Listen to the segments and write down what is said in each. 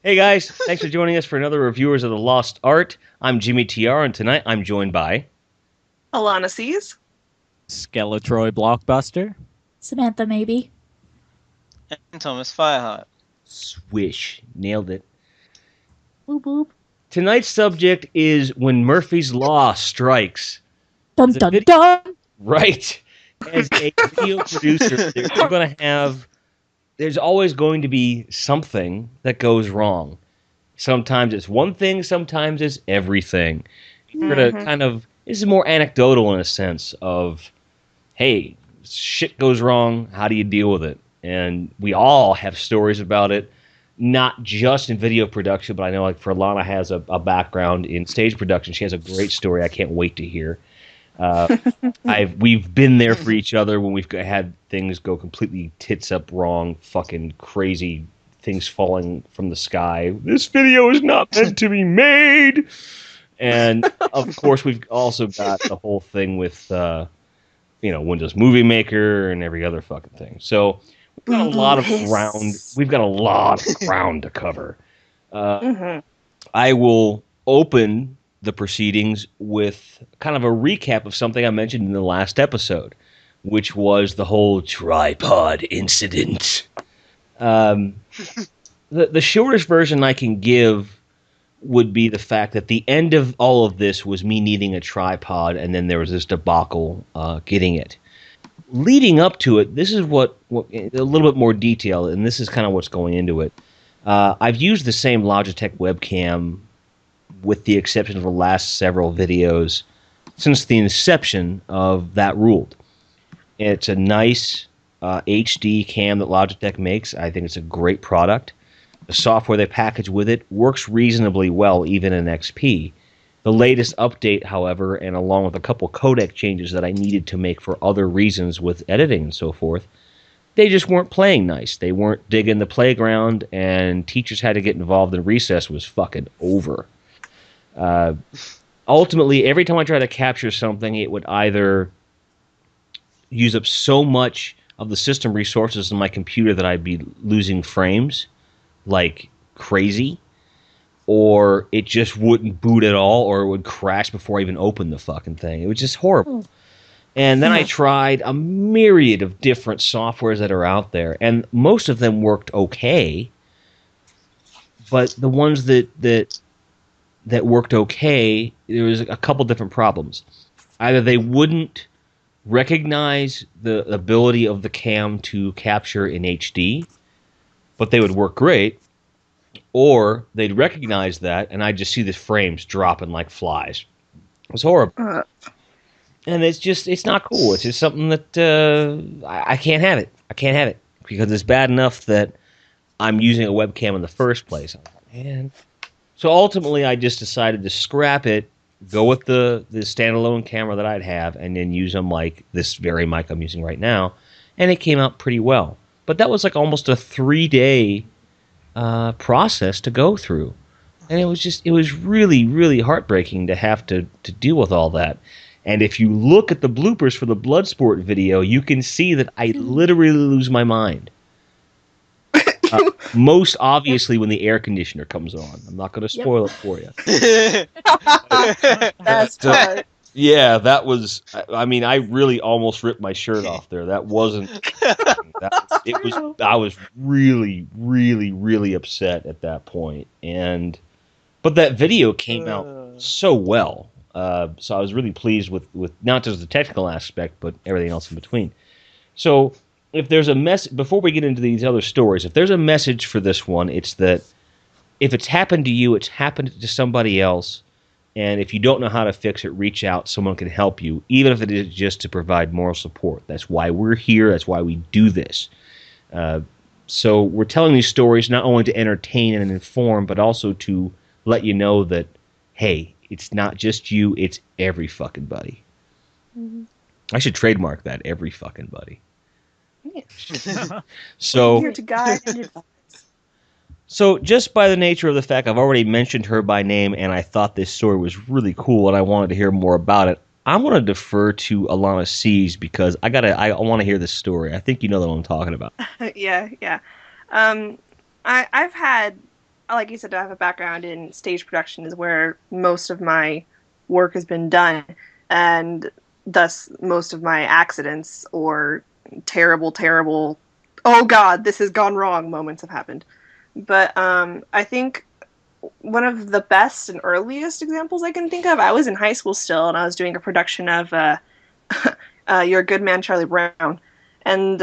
Hey guys, thanks for joining us for another Reviewers of the Lost Art. I'm Jimmy TR, and tonight I'm joined by Alanah Sees. SkeleTroy Blockbuster. Samantha, maybe. And Thomas Fyrehart. Swish. Nailed it. Boop boop. Tonight's subject is When Murphy's Law Strikes. Dun As a dun video- dun. Right. As a video producer, there's always going to be something that goes wrong. Sometimes it's one thing, sometimes it's everything. We're going to this is more anecdotal in a sense of, hey, shit goes wrong, how do you deal with it? And we all have stories about it, not just in video production, but I know like for Alanah has a background in stage production. She has a great story I can't wait to hear. We've been there for each other when we've had things go completely tits up wrong, fucking crazy things falling from the sky. This video is not meant to be made. And of course, we've also got the whole thing with Windows Movie Maker and every other fucking thing. So we've got a lot of ground. We've got a lot of ground to cover. I will open the proceedings with kind of a recap of something I mentioned in the last episode, which was the whole tripod incident. The shortest version I can give would be the fact that the end of all of this was me needing a tripod, and then there was this debacle getting it. Leading up to it, this is what a little bit more detail, and this is kind of what's going into it. I've used the same Logitech webcam with the exception of the last several videos since the inception of that ruled. It's a nice HD cam that Logitech makes. I think it's a great product. The software they package with it works reasonably well, even in XP. The latest update, however, and along with a couple codec changes that I needed to make for other reasons with editing and so forth, they just weren't playing nice. They weren't digging the playground, and teachers had to get involved, and recess was fucking over. Ultimately, every time I try to capture something, it would either use up so much of the system resources in my computer that I'd be losing frames like crazy, or it just wouldn't boot at all, or it would crash before I even opened the fucking thing. It was just horrible. And then I tried a myriad of different softwares that are out there, and most of them worked okay, but the ones that worked okay, there was a couple different problems. Either they wouldn't recognize the ability of the cam to capture in HD, but they would work great, or they'd recognize that, and I'd just see the frames dropping like flies. It was horrible. And it's not cool. It's just something that I can't have it. I can't have it, because it's bad enough that I'm using a webcam in the first place. I'm like, man. So ultimately, I just decided to scrap it, go with the standalone camera that I'd have, and then use them like this very mic I'm using right now, and it came out pretty well. But that was like almost a 3-day process to go through, and it was really, really heartbreaking to have to deal with all that. And if you look at the bloopers for the Bloodsport video, you can see that I literally lose my mind. Most obviously when the air conditioner comes on. I'm not going to spoil it for you. That's part. Yeah, that was. I mean, I really almost ripped my shirt off there. That wasn't. It was. I was really, really, really upset at that point. But that video came out so well. So I was really pleased with not just the technical aspect, but everything else in between. So if there's a message, before we get into these other stories, if there's a message for this one, it's that if it's happened to you, it's happened to somebody else. And if you don't know how to fix it, reach out. Someone can help you, even if it is just to provide moral support. That's why we're here. That's why we do this. So we're telling these stories not only to entertain and inform, but also to let you know that, hey, it's not just you, it's every fucking buddy. Mm-hmm. I should trademark that, every fucking buddy. So, Here to guide and advise. So just by the nature of the fact I've already mentioned her by name, and I thought this story was really cool and I wanted to hear more about it, I'm going to defer to Alanah Sees, because I want to hear this story. I think you know what I'm talking about. Yeah. I've had like you said, I have a background in stage production, is where most of my work has been done, and thus most of my accidents or terrible, oh God, this has gone wrong moments have happened. But I think one of the best and earliest examples I can think of, I was in high school still, and I was doing a production of You're a Good Man, Charlie Brown. And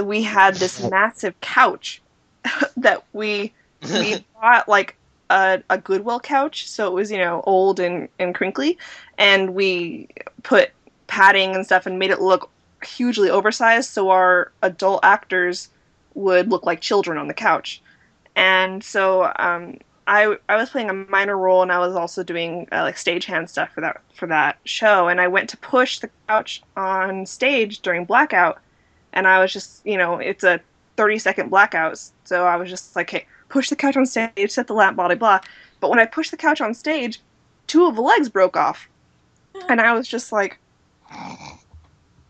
we had this massive couch that we bought, like a Goodwill couch. So it was, old and crinkly. And we put padding and stuff and made it look hugely oversized so our adult actors would look like children on the couch. And so I was playing a minor role, and I was also doing like stagehand stuff for that show. And I went to push the couch on stage during blackout, and I was just, it's a 30-second blackout, so I was just like, hey, push the couch on stage, set the lamp, blah, blah, blah. But when I pushed the couch on stage, 2 of the legs broke off, and I was just like,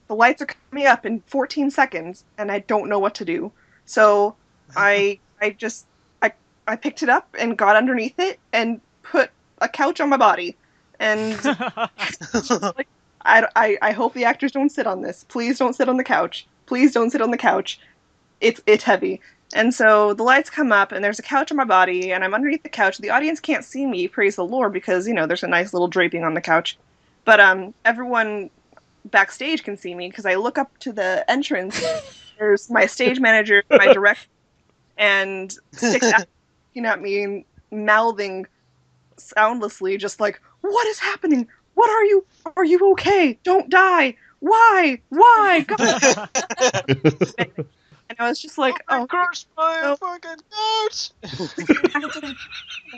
the lights are coming up in 14 seconds, and I don't know what to do. So I picked it up and got underneath it and put a couch on my body. And like, I hope the actors don't sit on this. Please don't sit on the couch. Please don't sit on the couch. It's heavy. And so the lights come up, and there's a couch on my body, and I'm underneath the couch. The audience can't see me, praise the Lord, because, there's a nice little draping on the couch. But everyone backstage can see me, because I look up to the entrance. There's my stage manager, my director, and 6 actors looking at me and mouthing soundlessly, just like, what is happening? What are you? Are you okay? Don't die. Why? God. And I was just like, oh, crushed by a fucking couch.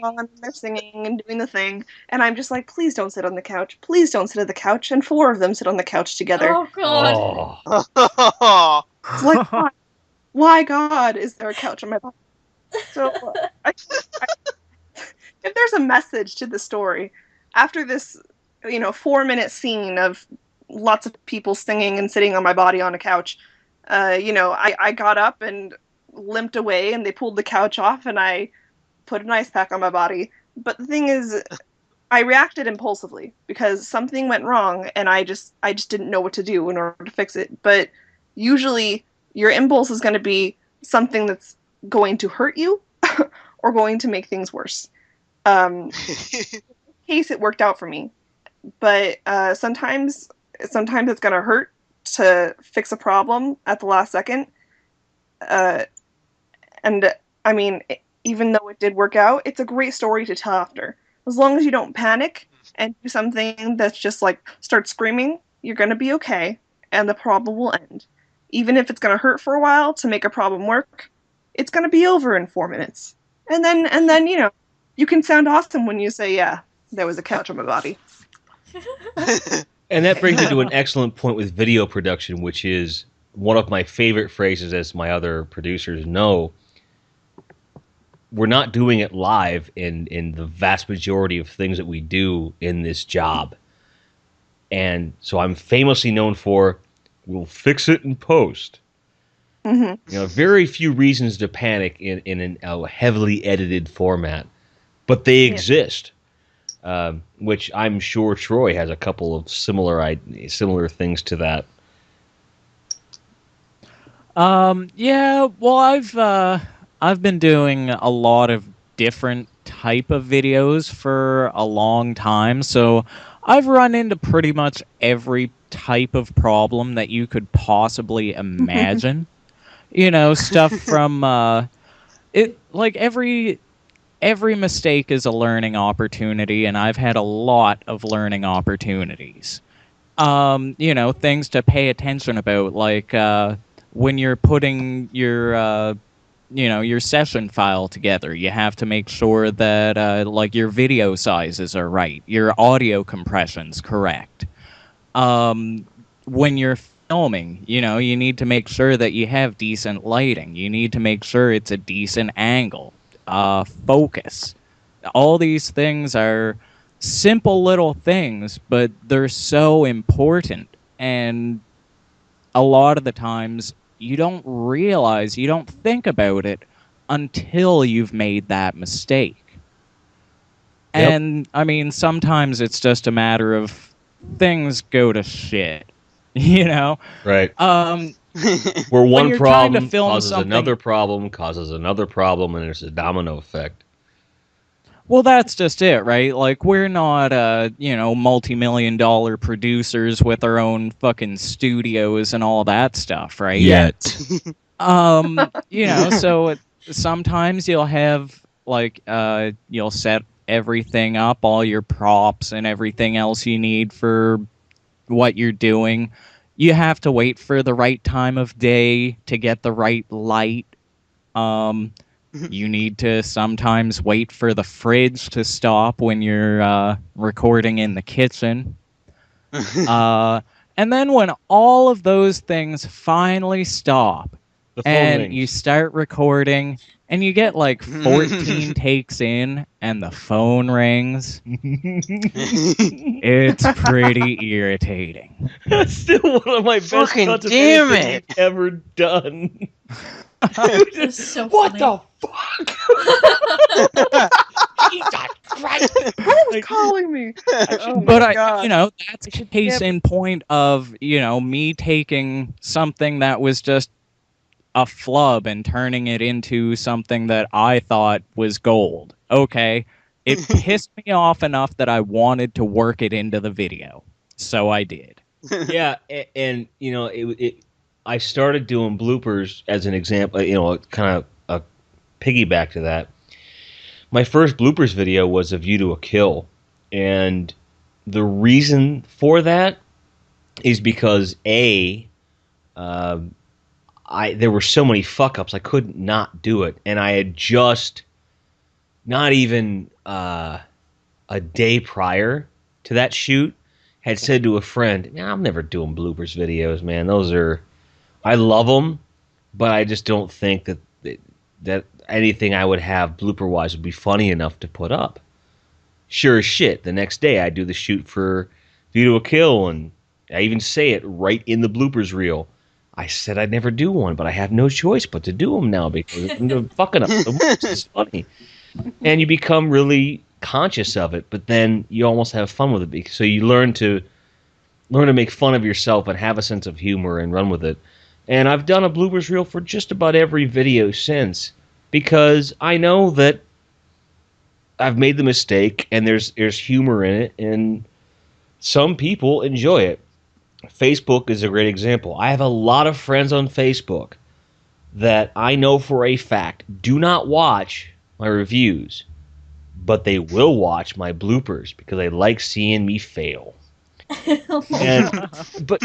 And they're singing and doing the thing, and I'm just like, please don't sit on the couch. Please don't sit on the couch. And 4 of them sit on the couch together. Oh God. Oh. It's like, why God is there a couch on my body? So if there's a message to the story, after this, 4-minute scene of lots of people singing and sitting on my body on a couch, I got up and limped away, and they pulled the couch off, and I put an ice pack on my body. But the thing is, I reacted impulsively because something went wrong, and I just didn't know what to do in order to fix it. But usually your impulse is going to be something that's going to hurt you or going to make things worse. In this case, it worked out for me. But sometimes it's going to hurt to fix a problem at the last second. And I mean, even though it did work out, it's a great story to tell after. As long as you don't panic and do something that's just like start screaming, you're going to be okay, and the problem will end. Even if it's going to hurt for a while to make a problem work, it's going to be over in 4 minutes. And then you can sound awesome when you say, yeah, there was a couch on my body. And that brings me to an excellent point with video production, which is one of my favorite phrases, as my other producers know. We're not doing it live in the vast majority of things that we do in this job. And so I'm famously known for, we'll fix it in post. Mm-hmm. Very few reasons to panic in a heavily edited format, but they exist. Which I'm sure Troy has a couple of similar things to that. Yeah, well, I've been doing a lot of different type of videos for a long time, so I've run into pretty much every type of problem that you could possibly imagine. Stuff from every mistake is a learning opportunity, and I've had a lot of learning opportunities. Things to pay attention about, like when you're putting your session file together, you have to make sure that your video sizes are right, your audio compression's correct. When you're filming, you need to make sure that you have decent lighting. You need to make sure it's a decent angle. Focus. All these things are simple little things, but they're so important. And a lot of the times you don't realize, you don't think about it until you've made that mistake. Yep. And I mean, sometimes it's just a matter of things go to shit, you know? Right. Um, Where one you're trying to problem film causes something- another problem, causes another problem, and there's a domino effect. well, that's just it, right? Like, we're not, multi-million-dollar producers with our own fucking studios and all that stuff, right? So sometimes you'll have, like, you'll set everything up, all your props and everything else you need for what you're doing. You have to wait for the right time of day to get the right light. You need to sometimes wait for the fridge to stop when you're recording in the kitchen. And then when all of those things finally stop The phone and rings. you start recording and you get like 14 takes in and the phone rings, it's pretty irritating. That's still one of my best Fucking cuts of damn anything it. we've ever done. It's so What funny. the fuck? Who's calling me? Oh But my God. that's a case in point of, me taking something that was just a flub and turning it into something that I thought was gold. Okay. It pissed me off enough that I wanted to work it into the video. So I did. Yeah, and I started doing bloopers as an example, kind of a piggyback to that. My first bloopers video was a view to a kill, and the reason for that is because there were so many fuck ups I couldn't not do it, and I had just not even a day prior to that shoot had said to a friend, "Man, I'm never doing bloopers videos, man. I love them, but I just don't think that anything I would have blooper wise would be funny enough to put up." Sure as shit, the next day I do the shoot for View to a Kill, and I even say it right in the bloopers reel. I said I'd never do one, but I have no choice but to do them now because I'm fucking up so much. It's funny. And you become really conscious of it, but then you almost have fun with it. So you learn to make fun of yourself and have a sense of humor and run with it. And I've done a bloopers reel for just about every video since, because I know that I've made the mistake and there's humor in it, and some people enjoy it. Facebook is a great example. I have a lot of friends on Facebook that I know for a fact do not watch my reviews, but they will watch my bloopers because they like seeing me fail. But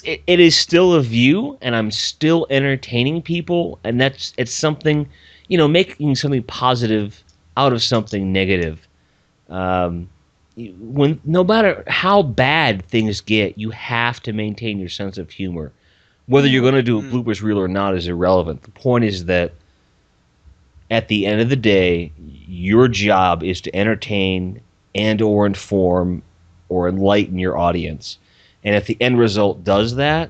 it is still a view, and I'm still entertaining people, and it's something, making something positive out of something negative. When no matter how bad things get, you have to maintain your sense of humor. Whether you're going to do a bloopers reel or not is irrelevant. The point is that at the end of the day, your job is to entertain and or inform or enlighten your audience. And if the end result does that,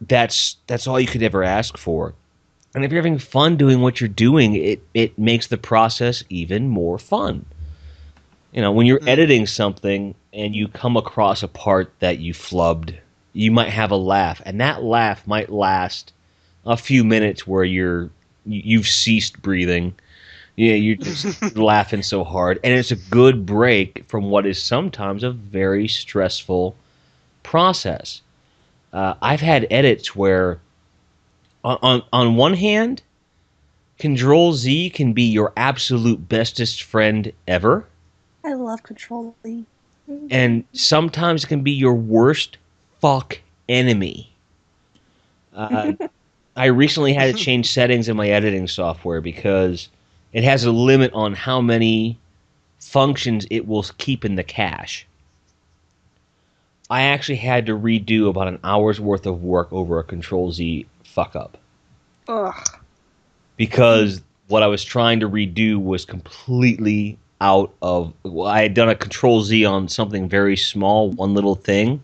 that's all you could ever ask for. And if you're having fun doing what you're doing, it makes the process even more fun. When you're editing something and you come across a part that you flubbed, you might have a laugh, and that laugh might last a few minutes where you've ceased breathing. Yeah, you're just laughing so hard, and it's a good break from what is sometimes a very stressful process. I've had edits where, on one hand, Control Z can be your absolute bestest friend ever, I love Control Z. and sometimes it can be your worst fuck enemy. I recently had to change settings in my editing software because it has a limit on how many functions it will keep in the cache. I actually had to redo about an hour's worth of work over a Control Z fuck up. Ugh. Because what I was trying to redo was completely out of... Well, I had done a Control Z on something very small, one little thing,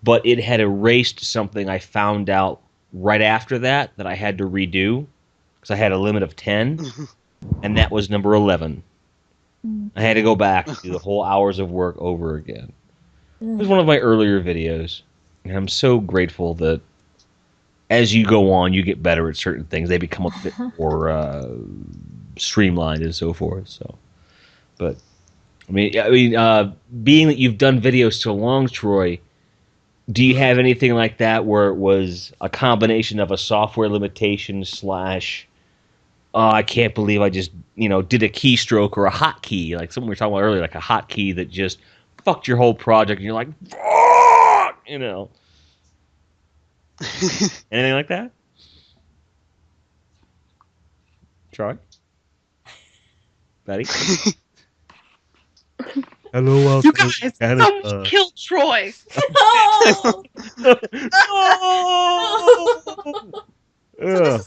but it had erased something I found out right after that I had to redo. because I had a limit of 10, and that was number 11. I had to go back and do the whole hours of work over again. It was one of my earlier videos, and I'm so grateful that as you go on, you get better at certain things. They become a bit more streamlined and so forth. So, but I mean, being that you've done videos so long, Troy, do you have anything like that where it was a combination of a software limitation slash, oh, I can't believe I just did a keystroke or a hotkey, like something we were talking about earlier, like a hotkey that just fucked your whole project, and you're like, fuck, Anything like that? Troy? Betty? Hello, You guys, someone killed Troy. Oh! Ugh.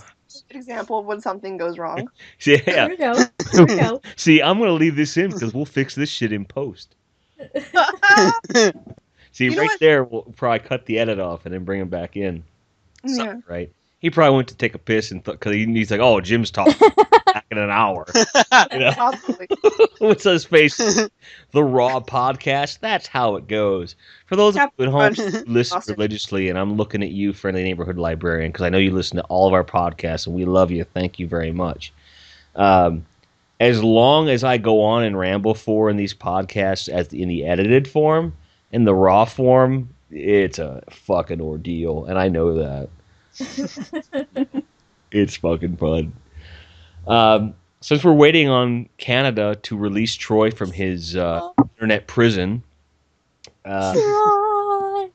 An example of when something goes wrong. Yeah. There we go. There we go. See, I'm going to leave this in because we'll fix this shit in post. See, You know right what? there, we'll probably cut the edit off and then bring him back in. Yeah. Right? He probably went to take a piss and because he's like, oh, Jim's talking back in an hour. Possibly. What's his face? The Raw podcast. That's how it goes. For those of you at home who listen Awesome. religiously, and I'm looking at you, friendly neighborhood librarian, because I know you listen to all of our podcasts, and we love you. Thank you very much. As long as I go on and ramble in these podcasts in the edited form, in the raw form, it's a fucking ordeal, and I know that. It's fucking fun. Since we're waiting on Canada to release Troy from his internet prison, I'm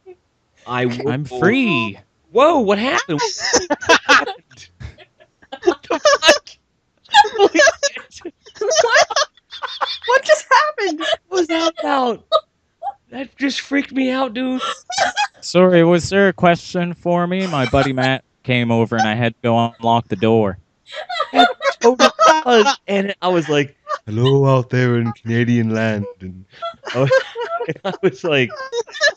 free. Whoa! What happened? What happened? What the fuck? Holy shit. What just happened? What was that about? That just freaked me out, dude. Sorry, was there a question for me? My buddy Matt came over and I had to go unlock the door. Totally was. And I was like, hello out there in Canadian land. And I was like,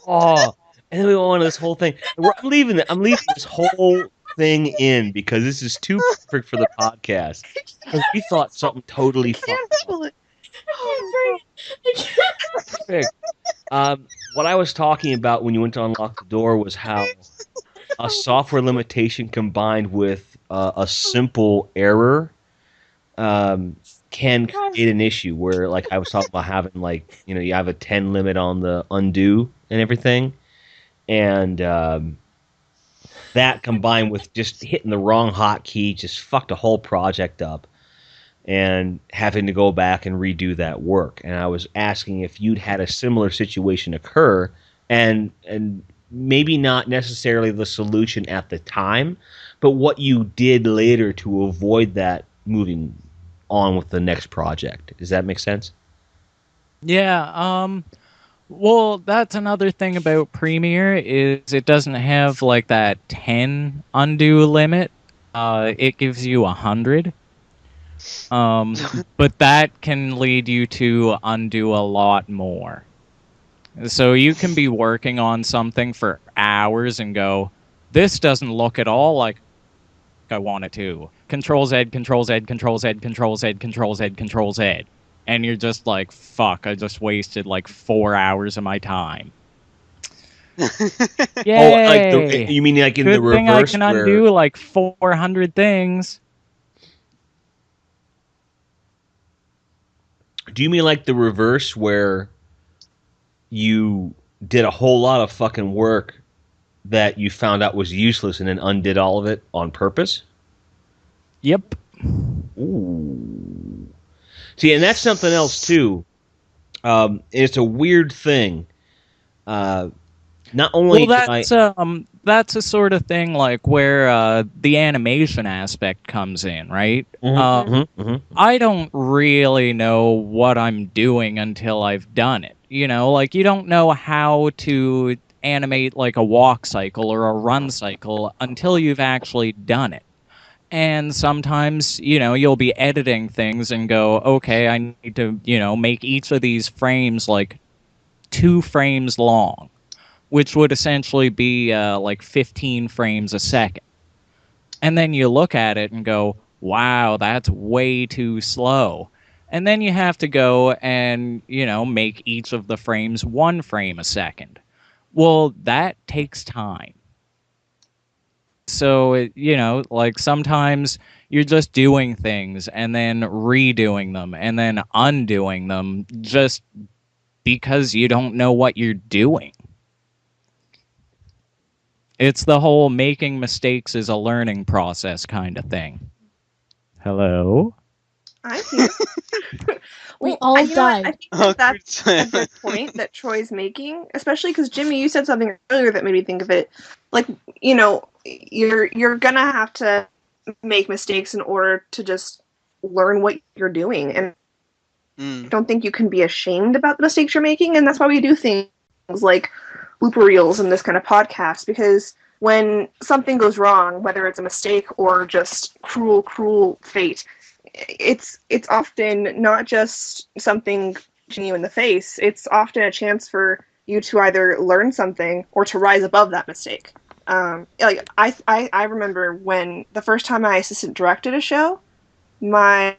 oh. And then we went on this whole thing. I'm leaving this whole thing in because this is too perfect for the podcast. Because we thought something totally fucked up. Perfect. What I was talking about when you went to unlock the door was how a software limitation combined with a simple error can create an issue where, like I was talking about having, like, you have a 10 limit on the undo and everything. And that combined with just hitting the wrong hotkey just fucked a whole project up. And having to go back and redo that work. And I was asking if you'd had a similar situation occur, and maybe not necessarily the solution at the time, but what you did later to avoid that moving on with the next project. Does that make sense? Yeah, well, that's another thing about Premiere is it doesn't have like that 10 undo limit. It gives you 100. But that can lead you to undo a lot more. So you can be working on something for hours and go, this doesn't look at all like I want it to. Control Z, Control Z, Control Z, Control Z, Control Z, Control Z. And you're just like, fuck, I just wasted like 4 hours of my time. Yay! Oh, like you mean like in Good the reverse? thing I can undo like 400 things. Do you mean like the reverse where you did a whole lot of fucking work that you found out was useless and then undid all of it on purpose? Yep. Ooh. See, and that's something else too. It's a weird thing. Not only that's a sort of thing like where the animation aspect comes in, right? I don't really know what I'm doing until I've done it. Like you don't know how to animate like a walk cycle or a run cycle until you've actually done it. And sometimes, you'll be editing things and go, okay, I need to, make each of these frames like 2 frames long, which would essentially be like 15 frames a second. And then you look at it and go, wow, that's way too slow. And then you have to go and, make each of the frames 1 frame a second. Well, that takes time. So, like sometimes you're just doing things and then redoing them and then undoing them just because you don't know what you're doing. It's the whole making mistakes is a learning process kind of thing. Hello? I'm here. We Well, all you know what? died. I think that's a good point that Troy's making, especially because Jimmy, you said something earlier that made me think of it. Like, you're gonna have to make mistakes in order to just learn what you're doing, and I don't think you can be ashamed about the mistakes you're making, and that's why we do things like blooper reels and this kind of podcast, because when something goes wrong, whether it's a mistake or just cruel fate, it's often not just something hitting you in the face. It's often a chance for you to either learn something or to rise above that mistake. Like I remember when the first time I assistant directed a show, my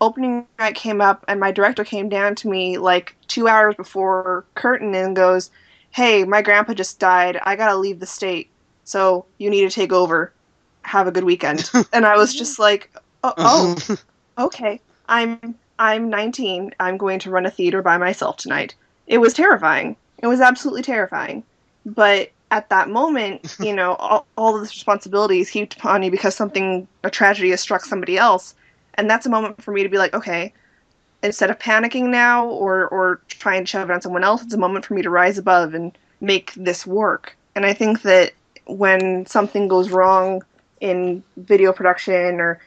opening night came up and my director came down to me like 2 hours before curtain and goes, "Hey, my grandpa just died. I gotta leave the state, so you need to take over. Have a good weekend." And I was just like, oh, okay. I'm 19. I'm going to run a theater by myself tonight. It was terrifying. It was absolutely terrifying. But at that moment, all of this responsibility is heaped upon you because a tragedy has struck somebody else. And that's a moment for me to be like, okay, instead of panicking now or trying to shove it on someone else, it's a moment for me to rise above and make this work. And I think that when something goes wrong in video production or,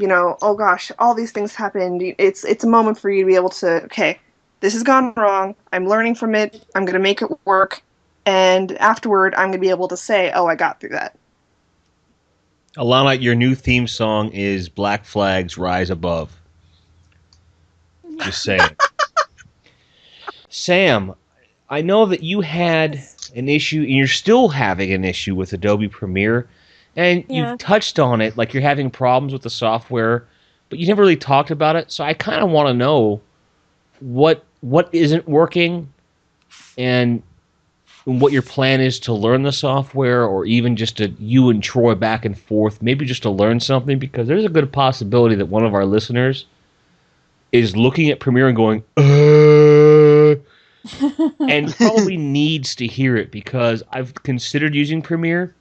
oh gosh, all these things happened, it's a moment for you to be able to, okay, this has gone wrong. I'm learning from it. I'm going to make it work. And afterward, I'm going to be able to say, oh, I got through that. Alanah, your new theme song is Black Flags Rise Above. Just saying. Sam, I know that you had an issue, and you're still having an issue with Adobe Premiere, and Yeah. you touched on it, like you're having problems with the software, but you never really talked about it, so I kind of want to know what isn't working and what your plan is to learn the software, or even just to you and Troy back and forth, maybe just to learn something, because there's a good possibility that one of our listeners is looking at Premiere and going, and probably needs to hear it, because I've considered using Premiere,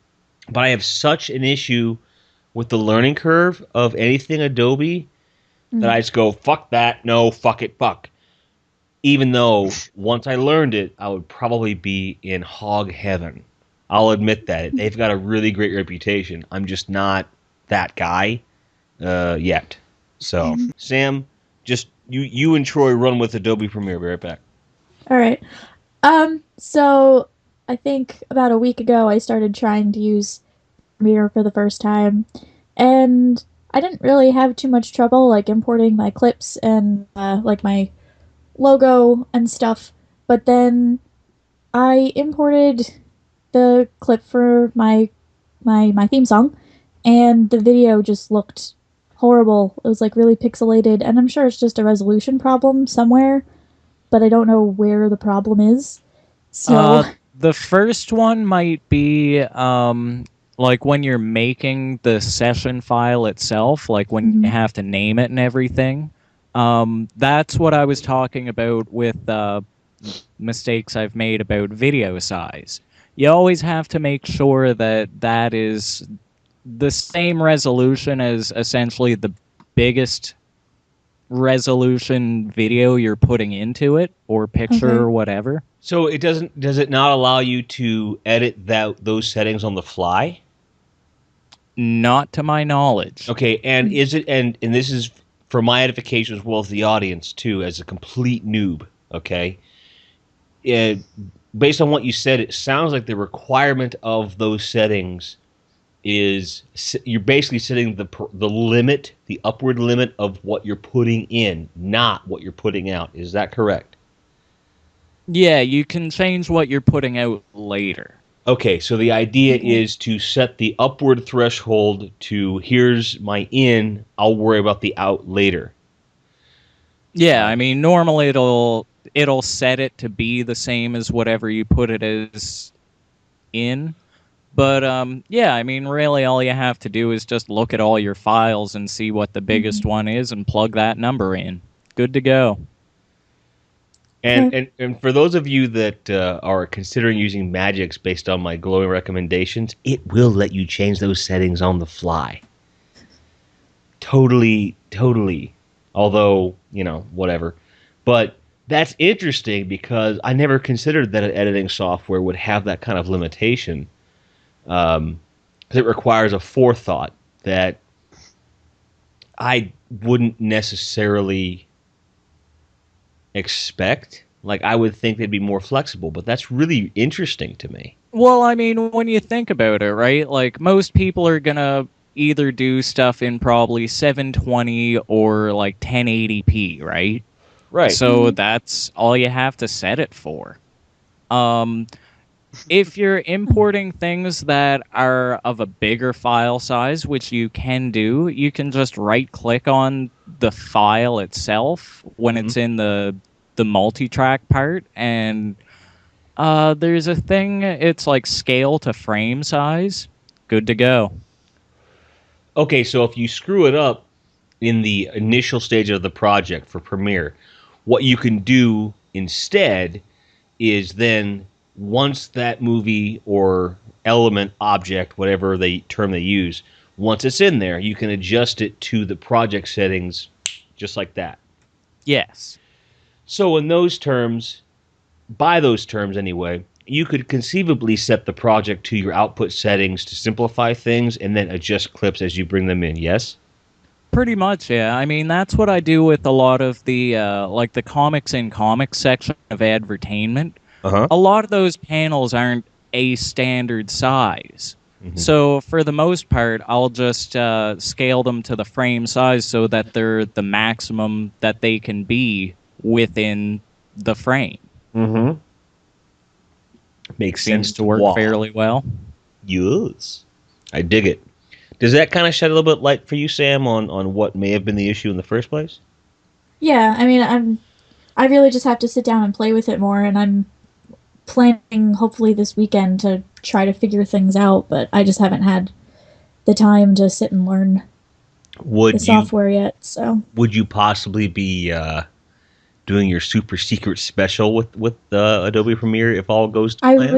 but I have such an issue with the learning curve of anything Adobe that I just go, fuck that, no, fuck it, fuck. Even though once I learned it, I would probably be in hog heaven. I'll admit that. They've got a really great reputation. I'm just not that guy yet. So, Sam, just you and Troy run with Adobe Premiere. Be right back. All right. So I think about a week ago, I started trying to use Premiere for the first time, and I didn't really have too much trouble, like importing my clips and like my logo and stuff. But then I imported the clip for my theme song, and the video just looked horrible. It was like really pixelated, and I'm sure it's just a resolution problem somewhere, but I don't know where the problem is. So The first one might be like when you're making the session file itself, like when you have to name it and everything. That's what I was talking about with mistakes I've made about video size. You always have to make sure that is the same resolution as essentially the biggest resolution video you're putting into it, or picture or whatever. So does it not allow you to edit those settings on the fly? Not to my knowledge. Okay, and is it and this is for my edification as well as the audience too, as a complete noob, okay? Based on what you said, it sounds like the requirement of those settings is you're basically setting the limit, the upward limit of what you're putting in, not what you're putting out. Is that correct? Yeah, you can change what you're putting out later. Okay, so the idea is to set the upward threshold to here's my in, I'll worry about the out later. Yeah, I mean, normally it'll set it to be the same as whatever you put it as in. But yeah, I mean, really, all you have to do is just look at all your files and see what the biggest one is, and plug that number in. Good to go. And for those of you that are considering using Magix based on my glowing recommendations, it will let you change those settings on the fly. Totally. Although, whatever. But that's interesting because I never considered that an editing software would have that kind of limitation. Because it requires a forethought that I wouldn't necessarily expect. Like, I would think they'd be more flexible, but that's really interesting to me. Well, I mean, when you think about it, right? Like, most people are gonna either do stuff in probably 720 or like 1080p, right? Right. So that's all you have to set it for. If you're importing things that are of a bigger file size, which you can do, you can just right-click on the file itself when it's in the multi-track part, and there's a thing, it's like scale to frame size. Good to go. Okay, so if you screw it up in the initial stage of the project for Premiere, what you can do instead is then once that movie or element, object, whatever term they use, once it's in there, you can adjust it to the project settings just like that. Yes. So in those terms, by those terms anyway, you could conceivably set the project to your output settings to simplify things and then adjust clips as you bring them in, yes? Pretty much, yeah. I mean, that's what I do with a lot of the, like the comics in comics section of Advertainment. Uh-huh. A lot of those panels aren't a standard size. So for the most part, I'll just scale them to the frame size so that they're the maximum that they can be within the frame. Mm-hmm. Makes sense. Seems to work fairly well. Yes. I dig it. Does that kind of shed a little bit light for you, Sam, on what may have been the issue in the first place? Yeah, I mean, I really just have to sit down and play with it more, and I'm planning hopefully this weekend to try to figure things out, but I just haven't had the time to sit and learn the software yet. So would you possibly be doing your super secret special with Adobe Premiere if all goes to plan?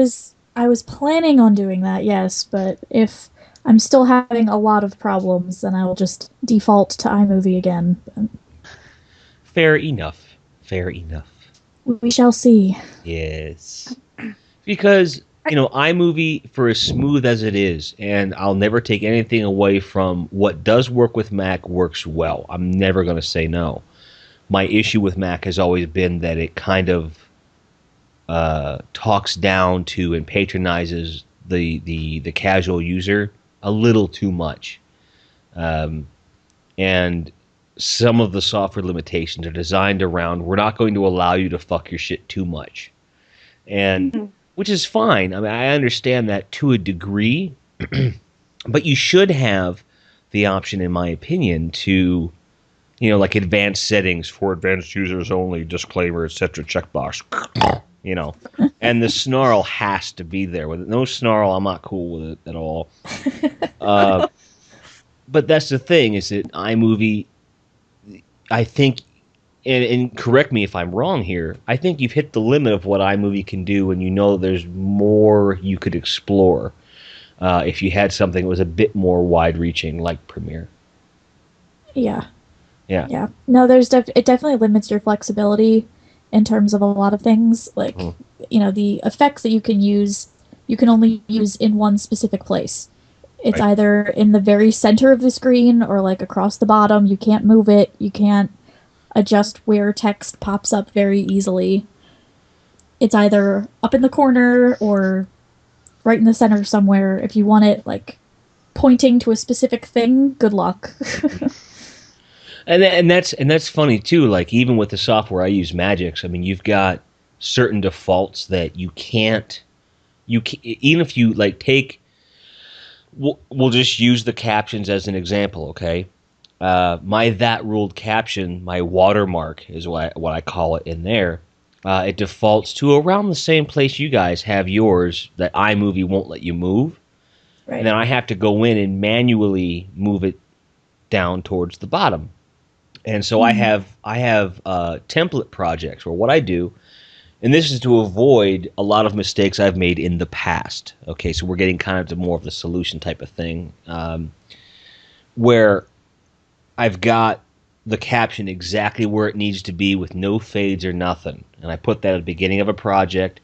I was planning on doing that, yes, but if I'm still having a lot of problems, then I will just default to iMovie again. Fair enough. We shall see. Yes. Because, iMovie, for as smooth as it is, and I'll never take anything away from what does work with Mac works well. I'm never going to say no. My issue with Mac has always been that it kind of talks down to and patronizes the casual user a little too much. And some of the software limitations are designed around, we're not going to allow you to fuck your shit too much. And which is fine. I mean, I understand that to a degree, but you should have the option, in my opinion, to, like advanced settings for advanced users only, disclaimer, etc., checkbox, and the snarl has to be there. With no snarl, I'm not cool with it at all. But that's the thing, is that iMovie, I think, and correct me if I'm wrong here, I think you've hit the limit of what iMovie can do, and there's more you could explore if you had something that was a bit more wide-reaching, like Premiere. Yeah. Yeah. No, it definitely limits your flexibility in terms of a lot of things. Like, the effects that you can use, you can only use in one specific place. It's either in the very center of the screen or like across the bottom. You can't move it. You can't adjust where text pops up very easily. It's either up in the corner or right in the center somewhere. If you want it like pointing to a specific thing, good luck. And that's funny too. Like, even with the software I use, Magix, I mean, you've got certain defaults that you can't even if you like take, we'll just use the captions as an example, okay? My that ruled caption, my watermark is what I call it in there. It defaults to around the same place you guys have yours that iMovie won't let you move. Right. And then I have to go in and manually move it down towards the bottom. And so I have template projects where what I do, and this is to avoid a lot of mistakes I've made in the past. Okay, so we're getting kind of to more of the solution type of thing, where I've got the caption exactly where it needs to be with no fades or nothing. And I put that at the beginning of a project,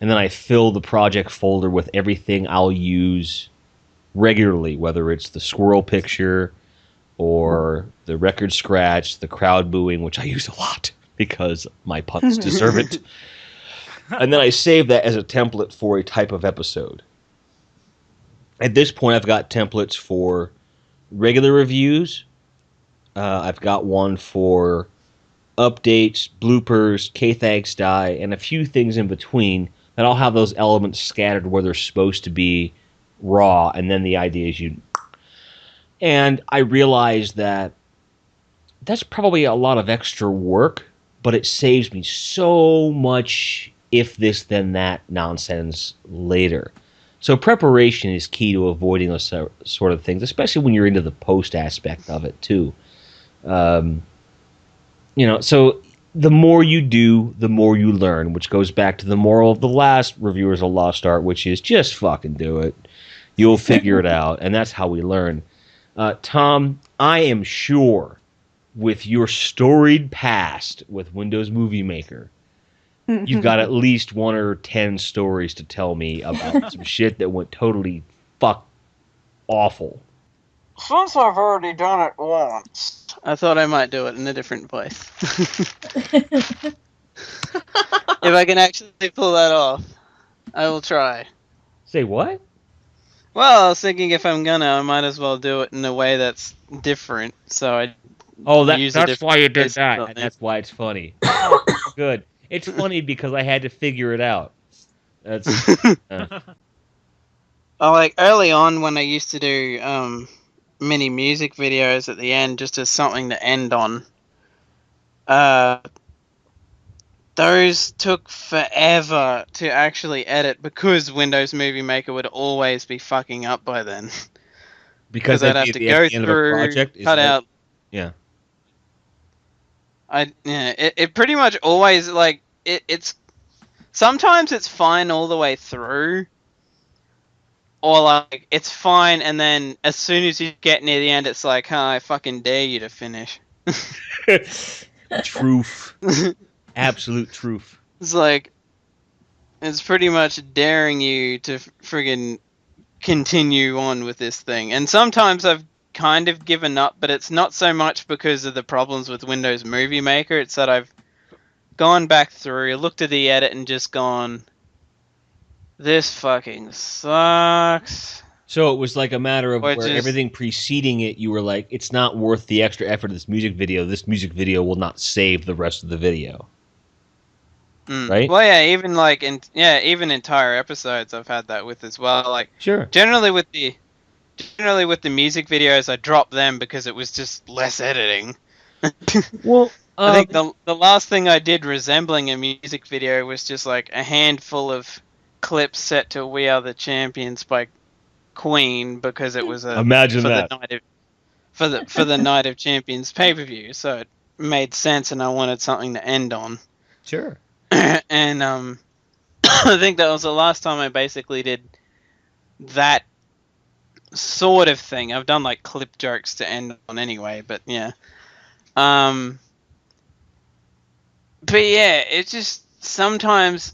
and then I fill the project folder with everything I'll use regularly, whether it's the squirrel picture or the record scratch, the crowd booing, which I use a lot because my puns deserve it. And then I save that as a template for a type of episode. At this point, I've got templates for regular reviews. I've got one for updates, bloopers, K-Thanks Die, and a few things in between that I'll have those elements scattered where they're supposed to be raw, and then the idea is And I realized that that's probably a lot of extra work, but it saves me so much if this then that nonsense later. So preparation is key to avoiding those sort of things, especially when you're into the post aspect of it too. So the more you do, the more you learn, which goes back to the moral of the last Reviewers of Lost Art, which is just fucking do it. You'll figure it out, and that's how we learn. Tom, I am sure with your storied past with Windows Movie Maker, you've got at least 1 or 10 stories to tell me about some shit that went totally fuck awful. Since I've already done it once, I thought I might do it in a different place. If I can actually pull that off, I will try. Say what? Well, I was thinking if I'm gonna, I might as well do it in a way that's different. So I that's why you did that, and that's why it's funny. Good. It's funny because I had to figure it out. That's like early on when I used to do mini music videos at the end, just as something to end on. Those took forever to actually edit because Windows Movie Maker would always be fucking up by then. Because I'd have to go through, cut out. Yeah. It pretty much always, like, it's sometimes it's fine all the way through, or like it's fine, and then as soon as you get near the end, it's like, I fucking dare you to finish. Truth. Absolute truth. It's like, it's pretty much daring you to friggin' continue on with this thing. And sometimes I've kind of given up, but it's not so much because of the problems with Windows Movie Maker. It's that I've gone back through, looked at the edit, and just gone, this fucking sucks. So it was like a matter of where everything preceding it, you were like, it's not worth the extra effort of this music video. This music video will not save the rest of the video. Right? Well, yeah, even entire episodes I've had that with as well. Like, sure. Generally with the music videos, I dropped them because it was just less editing. Well, I think the last thing I did resembling a music video was just like a handful of clips set to "We Are the Champions" by Queen, because it was for the Night of Champions pay-per-view, so it made sense, and I wanted something to end on. Sure. And I think that was the last time I basically did that sort of thing. I've done like clip jokes to end on anyway, but yeah. But yeah, it's just sometimes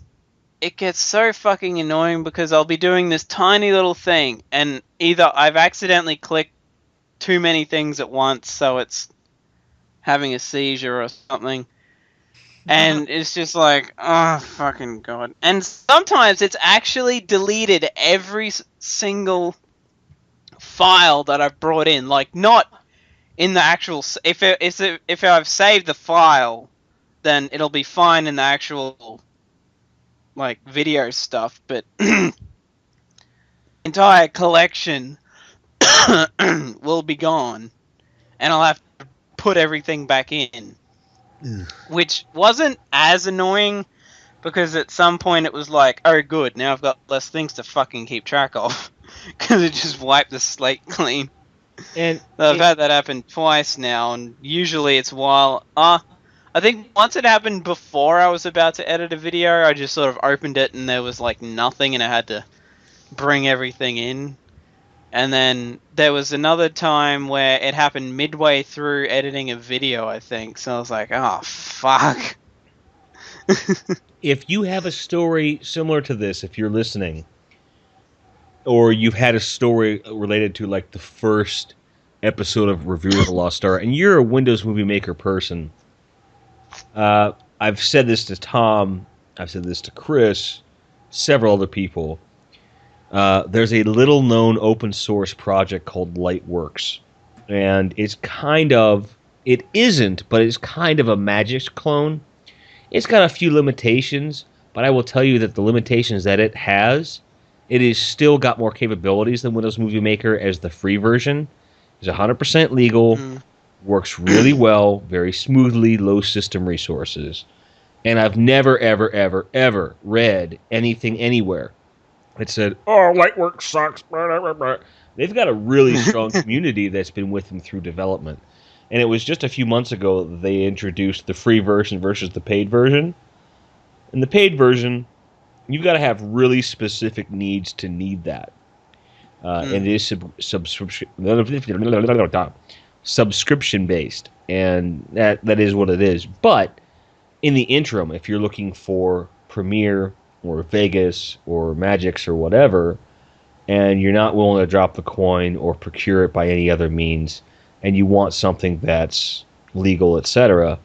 it gets so fucking annoying because I'll be doing this tiny little thing, and either I've accidentally clicked too many things at once, so it's having a seizure or something. And it's just like, oh, fucking God. And sometimes it's actually deleted every single file that I've brought in. Like, not in the actual... If I've saved the file, then it'll be fine in the actual, like, video stuff. But entire collection will be gone, and I'll have to put everything back in. Which wasn't as annoying, because at some point it was like, oh good, now I've got less things to fucking keep track of, because it just wiped the slate clean. And I've had that happen twice now, and usually it's while... I think once it happened before I was about to edit a video, I just sort of opened it and there was like nothing and I had to bring everything in. And then there was another time where it happened midway through editing a video, I think. So I was like, oh, fuck. if you have a story similar to this, if you're listening, or you've had a story related to like the first episode of Review of the Lost Star, and you're a Windows Movie Maker person, I've said this to Tom, I've said this to Chris, several other people. There's a little-known open-source project called Lightworks, and it's kind of, it isn't, but it's kind of a Magix clone. It's got a few limitations, but I will tell you that the limitations that it has, it is still got more capabilities than Windows Movie Maker as the free version. It's 100% legal, works really well, very smoothly, low system resources. And I've never, ever, ever, ever read anything anywhere that said, oh, Lightworks sucks. They've got a really strong community that's been with them through development. And it was just a few months ago that they introduced the free version versus the paid version. In the paid version, you've got to have really specific needs to need that. And it is subscription-based, and that is what it is. But in the interim, if you're looking for Premiere or Vegas or Magix or whatever, and you're not willing to drop the coin or procure it by any other means, and you want something that's legal, etc.,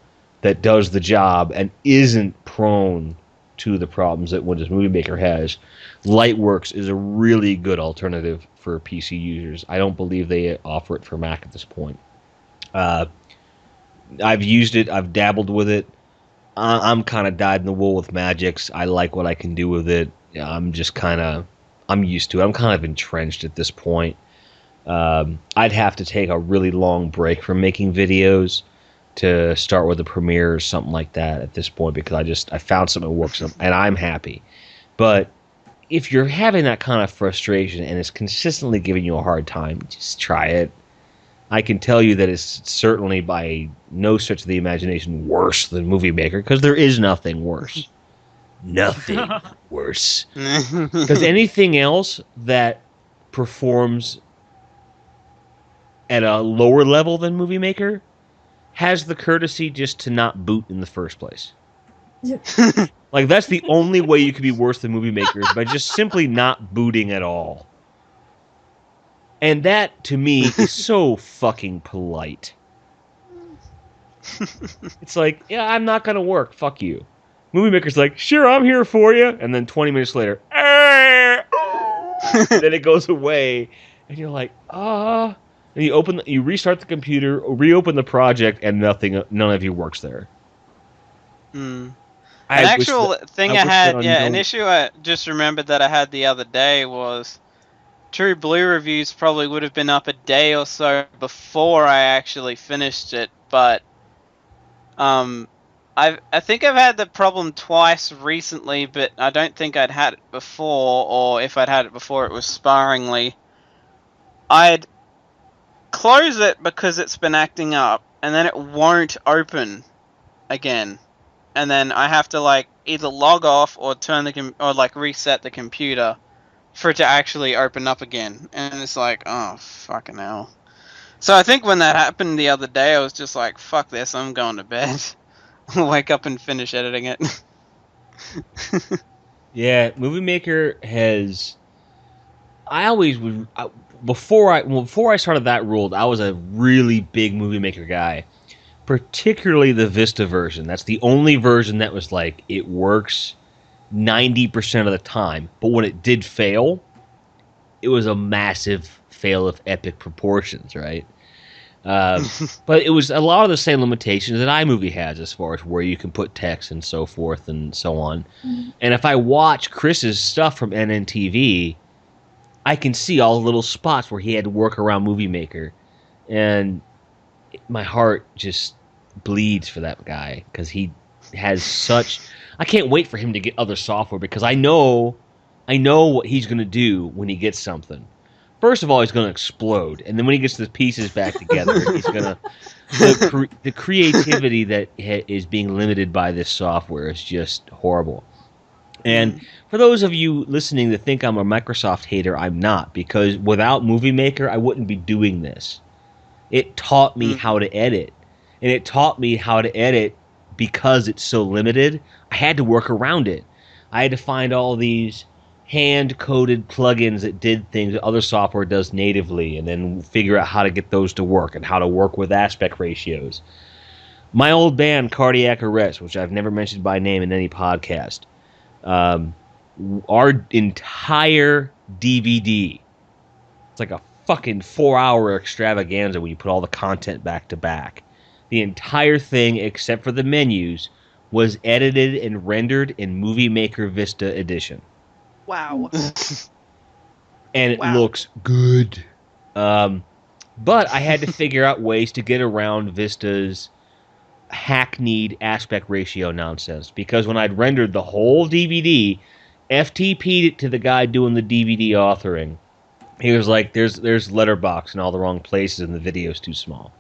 that does the job and isn't prone to the problems that Windows Movie Maker has, Lightworks is a really good alternative for PC users. I don't believe they offer it for Mac at this point. I've used it. I've dabbled with it. I'm kind of dyed in the wool with Magix. I like what I can do with it. I'm just I'm used to it. I'm kind of entrenched at this point. I'd have to take a really long break from making videos to start with a Premiere or something like that at this point, because I found something that works and I'm happy. But if you're having that kind of frustration and it's consistently giving you a hard time, just try it. I can tell you that it's certainly by no stretch of the imagination worse than Movie Maker, because there is nothing worse. Nothing worse. Because anything else that performs at a lower level than Movie Maker has the courtesy just to not boot in the first place. Like, that's the only way you could be worse than Movie Maker, is by just simply not booting at all. And that, to me, is so fucking polite. It's like, yeah, I'm not going to work. Fuck you. Movie Maker's like, sure, I'm here for you. And then 20 minutes later, then it goes away. And you're like, And you restart the computer, reopen the project, and none of you works there. An issue I just remembered that I had the other day was True Blue reviews probably would have been up a day or so before I actually finished it, but I think I've had the problem twice recently, but I don't think I'd had it before, or if I'd had it before, it was sparingly. I'd close it because it's been acting up, and then it won't open again. And then I have to like either log off or reset the computer for it to actually open up again. And it's like, oh fucking hell. So I think when that happened the other day, I was just like, fuck this, I'm going to bed. I'll wake up and finish editing it. Yeah, Movie Maker has. I always would. Before I started that rule, I was a really big Movie Maker guy. Particularly the Vista version. That's the only version that was like, it works 90% of the time. But when it did fail, it was a massive fail of epic proportions, right? But it was a lot of the same limitations that iMovie has, as far as where you can put text and so forth and so on. And if I watch Chris's stuff from NNTV, I can see all the little spots where he had to work around Movie Maker, and my heart just bleeds for that guy because he has such. I can't wait for him to get other software because I know what he's going to do when he gets something. First of all, he's going to explode, and then when he gets the pieces back together, he's going to. The creativity that is being limited by this software is just horrible. And for those of you listening that think I'm a Microsoft hater, I'm not, because without Movie Maker, I wouldn't be doing this. It taught me how to edit, and it taught me how to edit because it's so limited. I had to work around it. I had to find all these hand-coded plugins that did things that other software does natively, and then figure out how to get those to work and how to work with aspect ratios. My old band, Cardiac Arrest, which I've never mentioned by name in any podcast, our entire DVD, it's like a fucking 4-hour extravaganza when you put all the content back to back. The entire thing, except for the menus, was edited and rendered in Movie Maker Vista Edition. Wow. And it looks good. But I had to figure out ways to get around Vista's hackneyed aspect ratio nonsense, because when I'd rendered the whole DVD, FTP'd it to the guy doing the DVD authoring. He was like, there's letterbox in all the wrong places and the video's too small.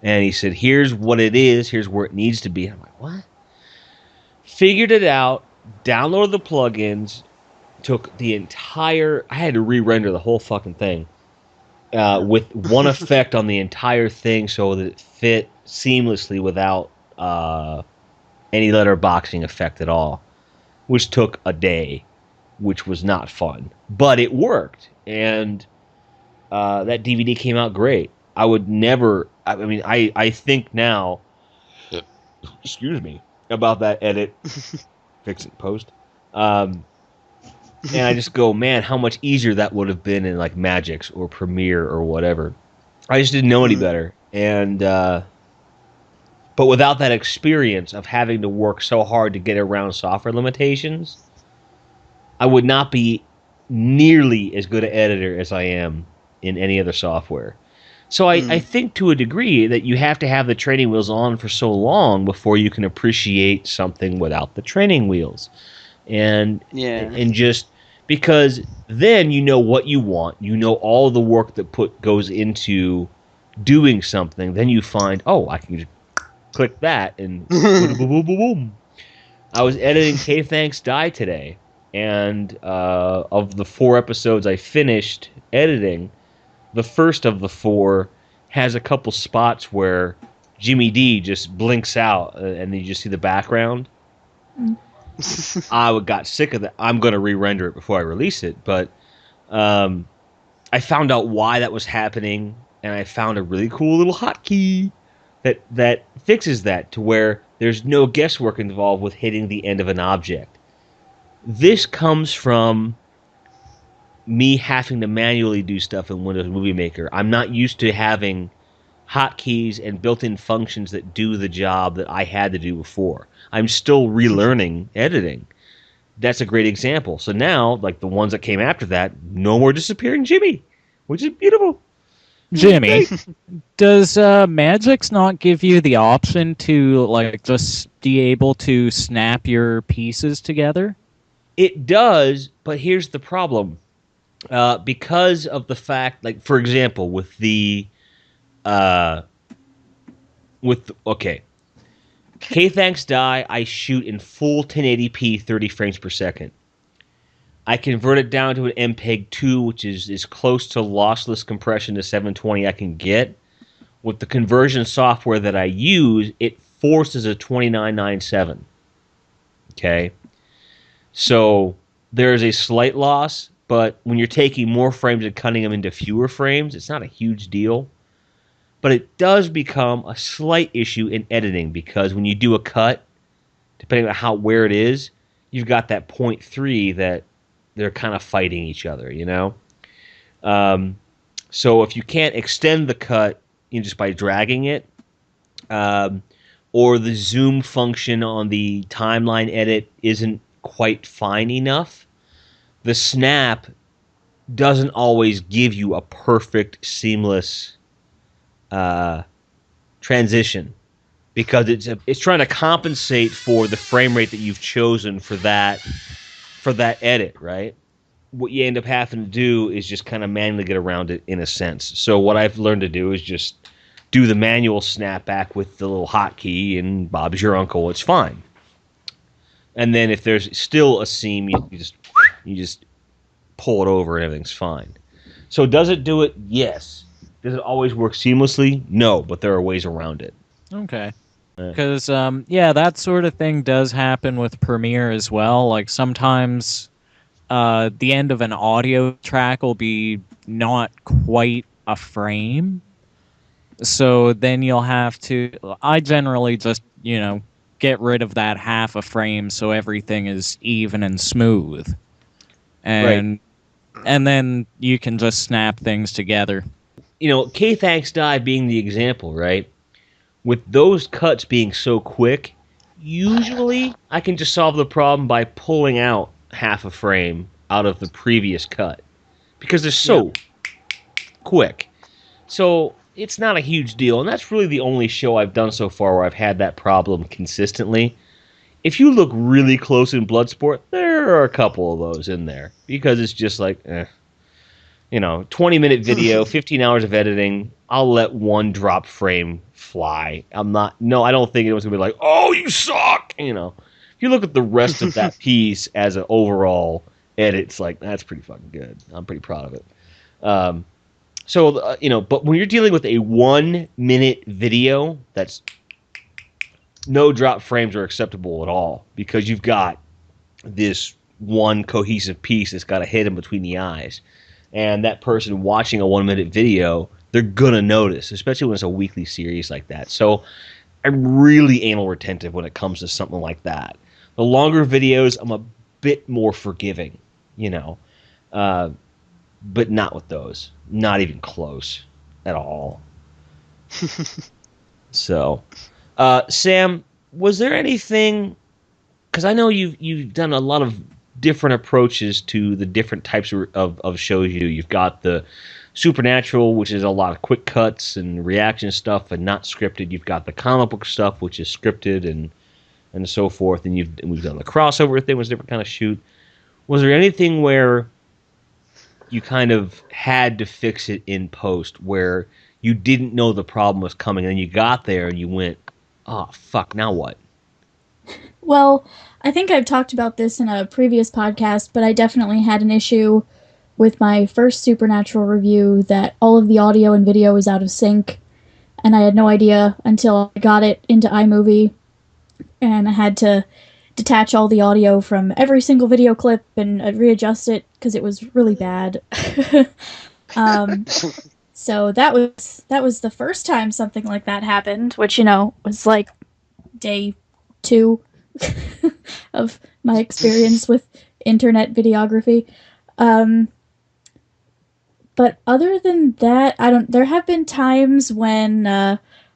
And he said, here's what it is, here's where it needs to be. And I'm like, what? Figured it out, downloaded the plugins, took the entire... I had to re-render the whole fucking thing with one effect on the entire thing so that it fit seamlessly without any letterboxing effect at all, which took a day, which was not fun. But it worked, and that DVD came out great. I would never... I mean, I think now... Excuse me. About that edit. Fix it post. And I just go, man, how much easier that would have been in like Magix or Premiere or whatever. I just didn't know any better. And but without that experience of having to work so hard to get around software limitations, I would not be nearly as good an editor as I am in any other software. So I think to a degree that you have to have the training wheels on for so long before you can appreciate something without the training wheels. And just because then you know what you want, you know all the work that goes into doing something, then you find, oh, I can just click that and boom, boom, boom, boom, boom. I was editing K Thanks Die today, and of the 4 episodes I finished editing, the first of the 4 has a couple spots where Jimmy D just blinks out and you just see the background. I got sick of that. I'm going to re-render it before I release it, but I found out why that was happening, and I found a really cool little hotkey that fixes that to where there's no guesswork involved with hitting the end of an object. This comes from me having to manually do stuff in Windows Movie Maker. I'm not used to having hotkeys and built-in functions that do the job that I had to do before. I'm still relearning editing. That's a great example. So now, like the ones that came after that, no more disappearing Jimmy, which is beautiful. Jimmy, does Magix not give you the option to like just be able to snap your pieces together? It does, but here's the problem. Because of the fact, like for example, with K Thanks Die, I shoot in full 1080p 30 frames per second. I convert it down to an MPEG-2, which is as close to lossless compression to 720 I can get. With the conversion software that I use, it forces a 2997. Okay? So there's a slight loss, but when you're taking more frames and cutting them into fewer frames, it's not a huge deal. But it does become a slight issue in editing, because when you do a cut, depending on where it is, you've got that 0.3 that they're kind of fighting each other, you know? So if you can't extend the cut just by dragging it, or the zoom function on the timeline edit isn't quite fine enough, the snap doesn't always give you a perfect, seamless transition, because it's trying to compensate for the frame rate that you've chosen for that edit, right? What you end up having to do is just kind of manually get around it in a sense. So what I've learned to do is just do the manual snapback with the little hotkey, and Bob's your uncle. It's fine. And then if there's still a seam, you just pull it over and everything's fine. So does it do it? Yes. Does it always work seamlessly? No, but there are ways around it. Okay. Because, that sort of thing does happen with Premiere as well. Like, sometimes the end of an audio track will be not quite a frame. So then you'll have to... I generally just, get rid of that half a frame so everything is even and smooth. And then you can just snap things together. K-Thanks Die being the example, right? With those cuts being so quick, usually I can just solve the problem by pulling out half a frame out of the previous cut, because they're so quick. So it's not a huge deal, and that's really the only show I've done so far where I've had that problem consistently. If you look really close in Bloodsport, there are a couple of those in there, because it's just like, 20-minute video, 15 hours of editing, I'll let one drop frame fly. I don't think anyone's going to be like, oh, you suck! If you look at the rest of that piece as an overall edit, it's like, that's pretty fucking good. I'm pretty proud of it. But when you're dealing with a 1-minute video, that's no drop frames are acceptable at all, because you've got this one cohesive piece that's got to hit in between the eyes. And that person watching a 1-minute video, they're going to notice, especially when it's a weekly series like that. So I'm really anal retentive when it comes to something like that. The longer videos, I'm a bit more forgiving, but not with those. Not even close at all. So, Sam, was there anything... Because I know you've done a lot of different approaches to the different types of shows you do. You've got the Supernatural, which is a lot of quick cuts and reaction stuff and not scripted. You've got the comic book stuff, which is scripted and so forth. And we've done the crossover thing, was a different kind of shoot. Was there anything where you kind of had to fix it in post, where you didn't know the problem was coming, and then you got there and you went, oh, fuck, now what? Well, I think I've talked about this in a previous podcast, but I definitely had an issue with my first Supernatural review that all of the audio and video was out of sync, and I had no idea until I got it into iMovie, and I had to detach all the audio from every single video clip and readjust it because it was really bad. So that was the first time something like that happened, which, was like day 2 of my experience with internet videography. But other than that, there have been times when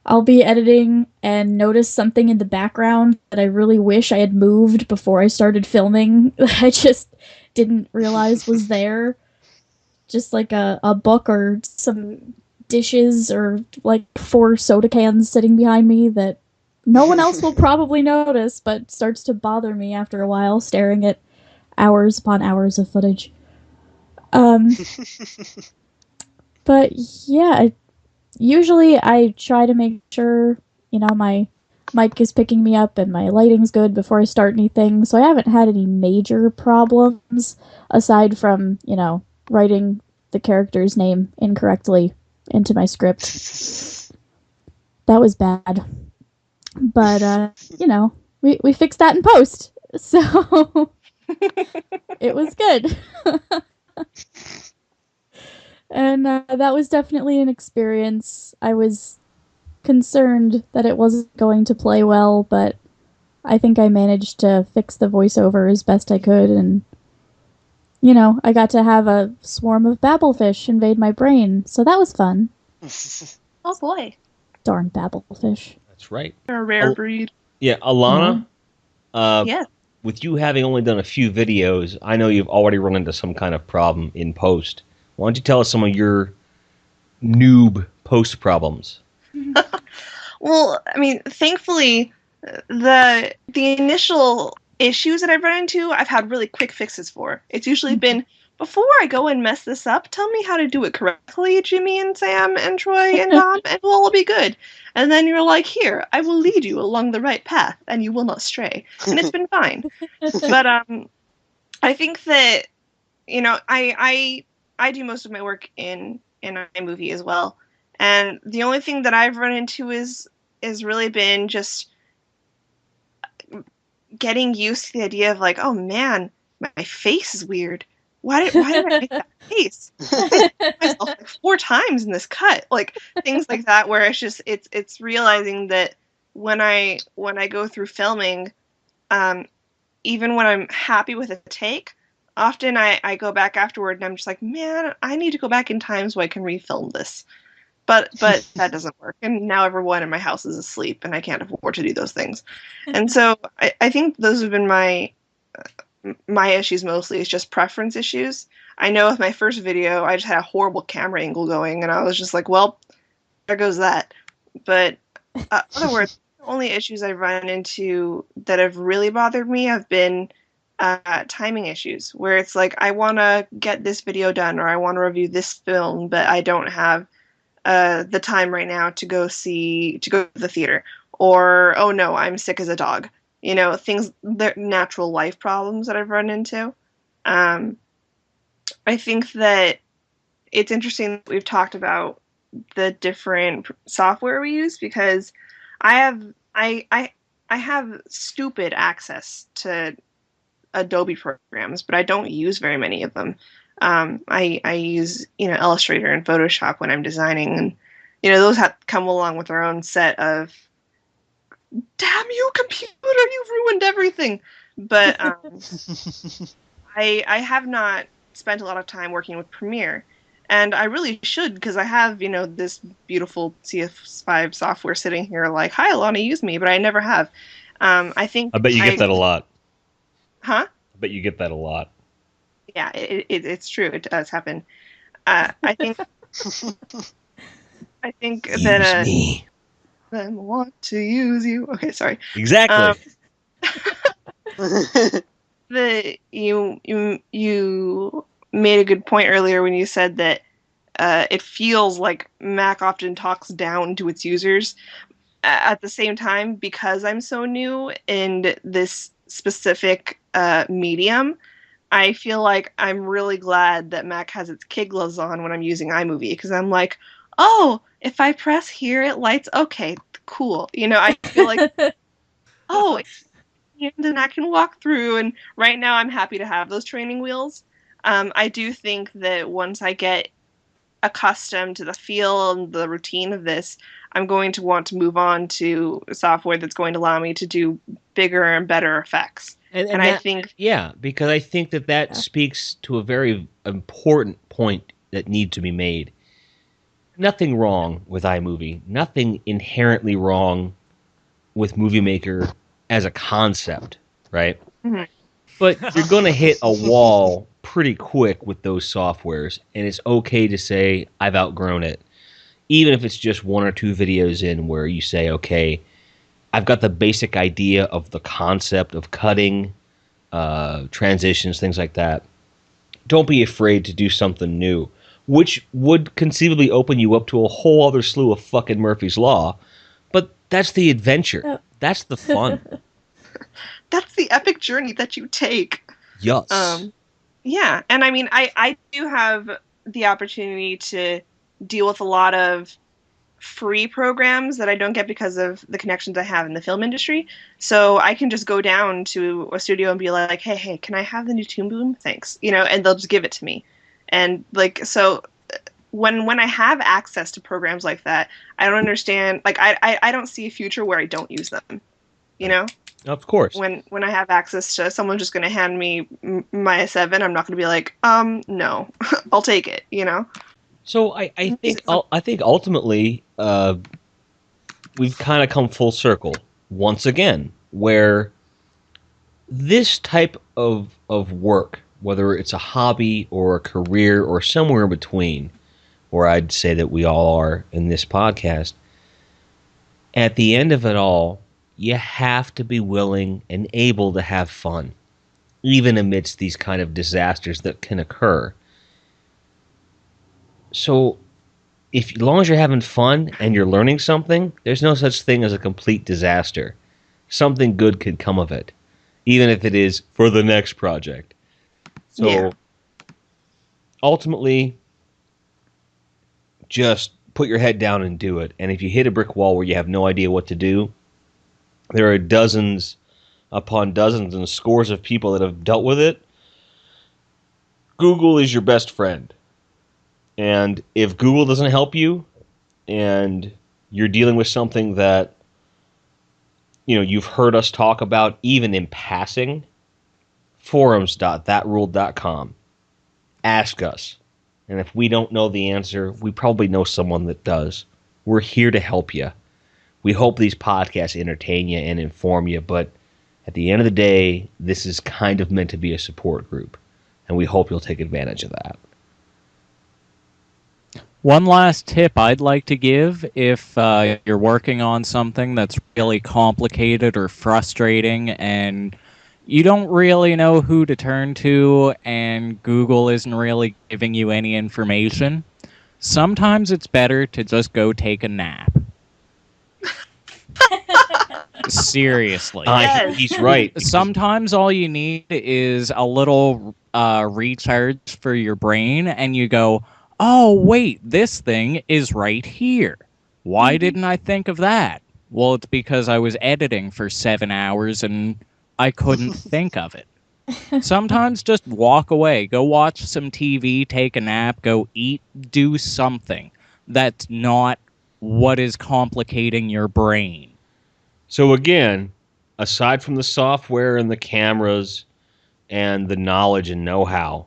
I'll be editing and notice something in the background that I really wish I had moved before I started filming that I just didn't realize was there. Just like a book or some dishes or like 4 soda cans sitting behind me that no one else will probably notice, but starts to bother me after a while, staring at hours upon hours of footage. But yeah, usually I try to make sure, my mic is picking me up and my lighting's good before I start anything, so I haven't had any major problems, aside from, writing the character's name incorrectly into my script. That was bad. But, we fixed that in post, so it was good. And that was definitely an experience. I was concerned that it wasn't going to play well, but I think I managed to fix the voiceover as best I could, and, I got to have a swarm of babblefish invade my brain, so that was fun. Oh boy. Darn babblefish. That's right. They're a rare breed. Yeah, Alanah. Yeah. with you having only done a few videos, I know you've already run into some kind of problem in post. Why don't you tell us some of your noob post problems? Well, I mean, thankfully, the initial issues that I've run into, I've had really quick fixes for. It's usually been, before I go and mess this up, tell me how to do it correctly, Jimmy and Sam and Troy and Dom, and we'll all be good. And then you're like, here, I will lead you along the right path, and you will not stray. And it's been fine. But I think that, you know, I do most of my work in iMovie as well. And the only thing that I've run into is really been just getting used to the idea of like, oh man, my face is weird. Why did I make that face? I hit myself like 4 times in this cut. Like things like that, where it's just it's realizing that when I go through filming, even when I'm happy with a take, often I go back afterward and I'm just like, man, I need to go back in time so I can refilm this. But that doesn't work. And now everyone in my house is asleep and I can't afford to do those things. And so I think those have been my issues mostly. It's just preference issues. I know with my first video, I just had a horrible camera angle going and I was just like, well, there goes that. But other words, the only issues I've run into that have really bothered me have been timing issues, where it's like, I want to get this video done or I want to review this film, but I don't have the time right now to go to the theater, or oh no, I'm sick as a dog. You know, things, they're natural life problems that I've run into. I think that it's interesting that we've talked about the different software we use, because I have stupid access to Adobe programs, but I don't use very many of them. I use, you know, Illustrator and Photoshop when I'm designing, and you know, those come along with their own set of, damn you computer, you've ruined everything. But I have not spent a lot of time working with Premiere, and I really should, because I have, you know, this beautiful CS5 software sitting here like, hi Alanah, use me, but I never have. I bet you get that a lot. Huh? I bet you get that a lot. Yeah, it's true. It does happen. I think that me. I want to use you. Okay, sorry. Exactly. You made a good point earlier when you said that it feels like Mac often talks down to its users. At the same time, because I'm so new in this specific medium, I feel like I'm really glad that Mac has its kid gloves on when I'm using iMovie, because I'm like, oh, if I press here, it lights. Okay, cool. You know, I feel like, oh, and then I can walk through. And right now, I'm happy to have those training wheels. I do think that once I get accustomed to the feel and the routine of this, I'm going to want to move on to software that's going to allow me to do bigger and better effects. And I think... Yeah, because I think that speaks to a very important point that needs to be made. Nothing wrong with iMovie. Nothing inherently wrong with Movie Maker as a concept, right? Mm-hmm. But you're going to hit a wall pretty quick with those softwares, and it's okay to say, I've outgrown it. Even if it's just 1 or 2 videos in where you say, okay, I've got the basic idea of the concept of cutting, transitions, things like that. Don't be afraid to do something new, which would conceivably open you up to a whole other slew of fucking Murphy's Law. But that's the adventure. Oh. That's the fun. That's the epic journey that you take. Yes. Yeah, and I mean, I do have the opportunity to deal with a lot of free programs that I don't get because of the connections I have in the film industry. So I can just go down to a studio and be like, hey, can I have the new Toon Boom? Thanks. You know, and they'll just give it to me. And like, so when I have access to programs like that, I don't understand, like, I don't see a future where I don't use them, you know? Of course. When I have access to someone just going to hand me my 7, I'm not going to be like, no, I'll take it, you know? So I think ultimately we've kind of come full circle once again, where this type of work, whether it's a hobby or a career or somewhere in between, where I'd say that we all are in this podcast, at the end of it all, you have to be willing and able to have fun, even amidst these kind of disasters that can occur. So, as long as you're having fun and you're learning something, there's no such thing as a complete disaster. Something good could come of it, even if it is for the next project. So, ultimately, just put your head down and do it. And if you hit a brick wall where you have no idea what to do, there are dozens upon dozens and scores of people that have dealt with it. Google is your best friend. And if Google doesn't help you and you're dealing with something that you've heard us talk about even in passing, forums.thatruled.com. Ask us. And if we don't know the answer, we probably know someone that does. We're here to help you. We hope these podcasts entertain you and inform you, but at the end of the day, this is kind of meant to be a support group, and we hope you'll take advantage of that. One last tip I'd like to give if you're working on something that's really complicated or frustrating and you don't really know who to turn to and Google isn't really giving you any information, sometimes it's better to just go take a nap. Seriously. Yes. He's right. Sometimes all you need is a little recharge for your brain, and you go, oh, wait, this thing is right here. Why didn't I think of that? Well, it's because I was editing for 7 hours and I couldn't think of it. Sometimes just walk away, go watch some TV, take a nap, go eat, do something that's not what is complicating your brain. So again, aside from the software and the cameras and the knowledge and know-how,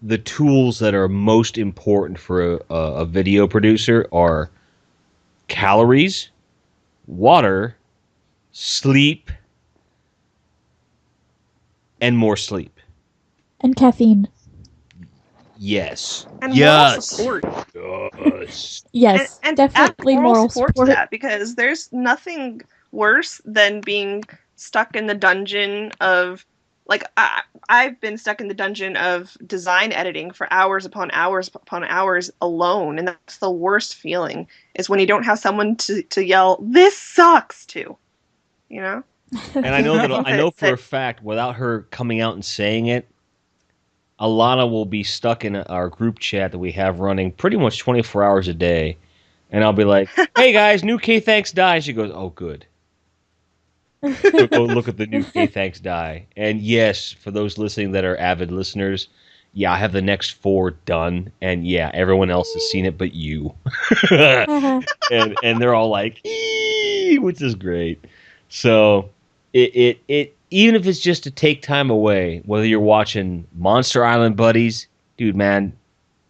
the tools that are most important for a video producer are calories, water, sleep, and more sleep. And caffeine. Yes. And moral support. Yes. Yes, And definitely add moral support support. to that, because there's nothing worse than being stuck in the dungeon of, like, I've been stuck in the dungeon of design editing for hours upon hours upon hours alone, and that's the worst feeling, is when you don't have someone to yell, "This sucks," to, you know? And I know that I know for a fact, without her coming out and saying it, Alanah will be stuck in our group chat that we have running pretty much 24 hours a day. And I'll be like, hey guys, new K-Thanks die. She goes, oh, good. Go look at the new K-Thanks die. And yes, for those listening that are avid listeners, yeah, I have the next 4 done. And yeah, everyone else has seen it but you. and they're all like, ee, which is great. So it even if it's just to take time away, whether you're watching Monster Island Buddies, dude, man,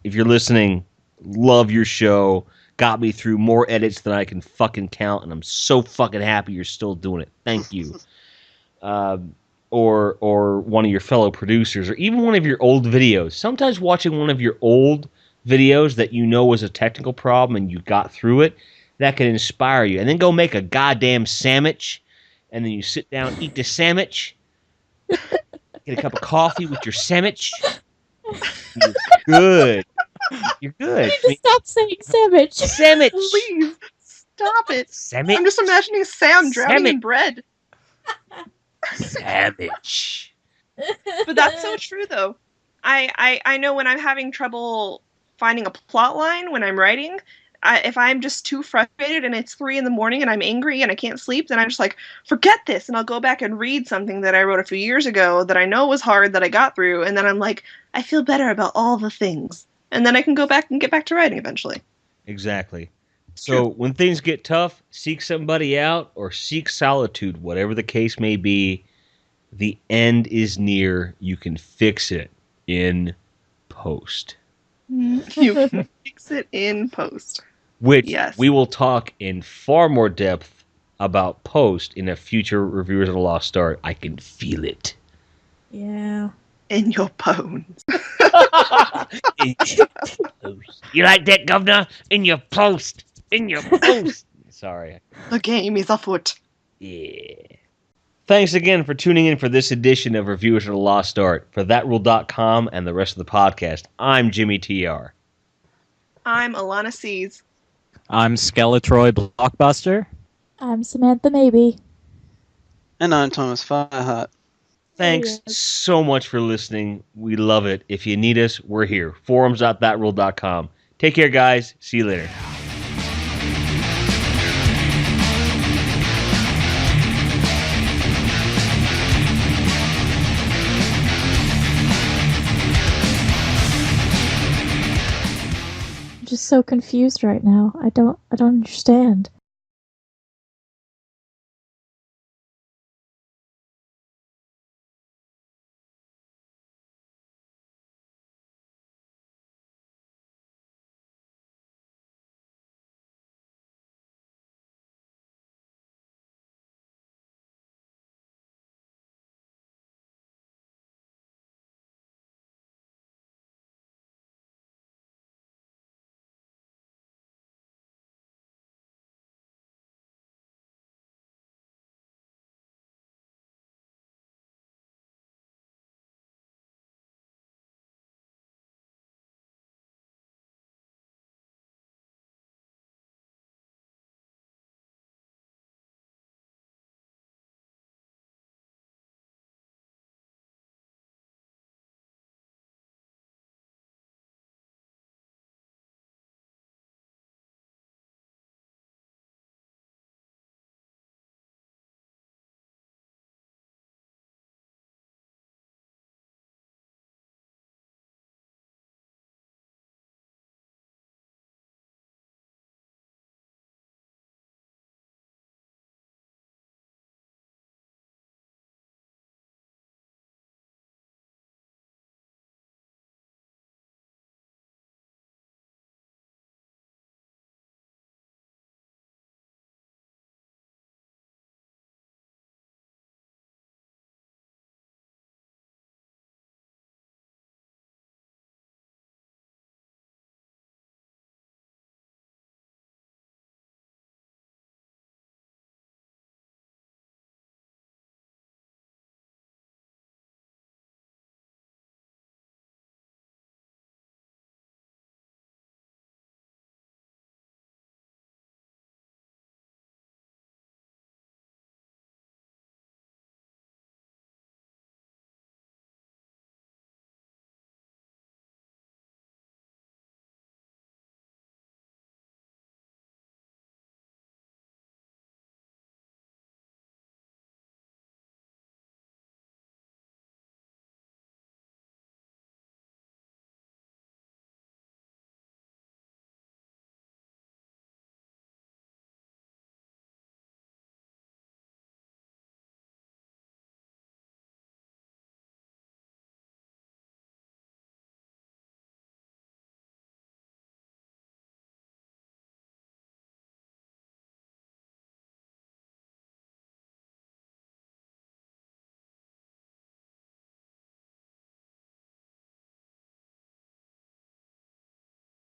if you're listening, love your show. Got me through more edits than I can fucking count, and I'm so fucking happy you're still doing it. Thank you. Or one of your fellow producers, or even one of your old videos. Sometimes watching one of your old videos that you know was a technical problem and you got through it, that can inspire you. And then go make a goddamn sandwich, and then you sit down, eat the sandwich, get a cup of coffee with your sandwich. You're good. You're good. You need to stop saying sandwich. Sandwich. Please, stop it. Sandwich. I'm just imagining Sam drowning in bread. Sandwich. But that's so true, though. I know when I'm having trouble finding a plot line when I'm writing, if I'm just too frustrated and it's 3 a.m. and I'm angry and I can't sleep, then I'm just like, forget this, and I'll go back and read something that I wrote a few years ago that I know was hard that I got through, and then I'm like, I feel better about all the things. And then I can go back and get back to writing eventually. Exactly. So when things get tough, seek somebody out or seek solitude, whatever the case may be. The end is near. You can fix it in post. You can fix it in post. Which Yes. we will talk in far more depth about Post in a future Reviewers of the Lost Art. I can feel it. Yeah. In your bones. You like that, Governor? In your post. In your post. Sorry. The game is afoot. Yeah. Thanks again for tuning in for this edition of Reviewers of the Lost Art. For ThatRule.com and the rest of the podcast, I'm Jimmy TR. I'm Alanah Sees. I'm SkeleTroy Blockbuster. I'm Samantha Maybe. And I'm Thomas Fyrehart. Thanks so much for listening. We love it. If you need us, we're here. Forums.thatrule.com. Take care, guys. See you later. I'm just so confused right now. I don't understand.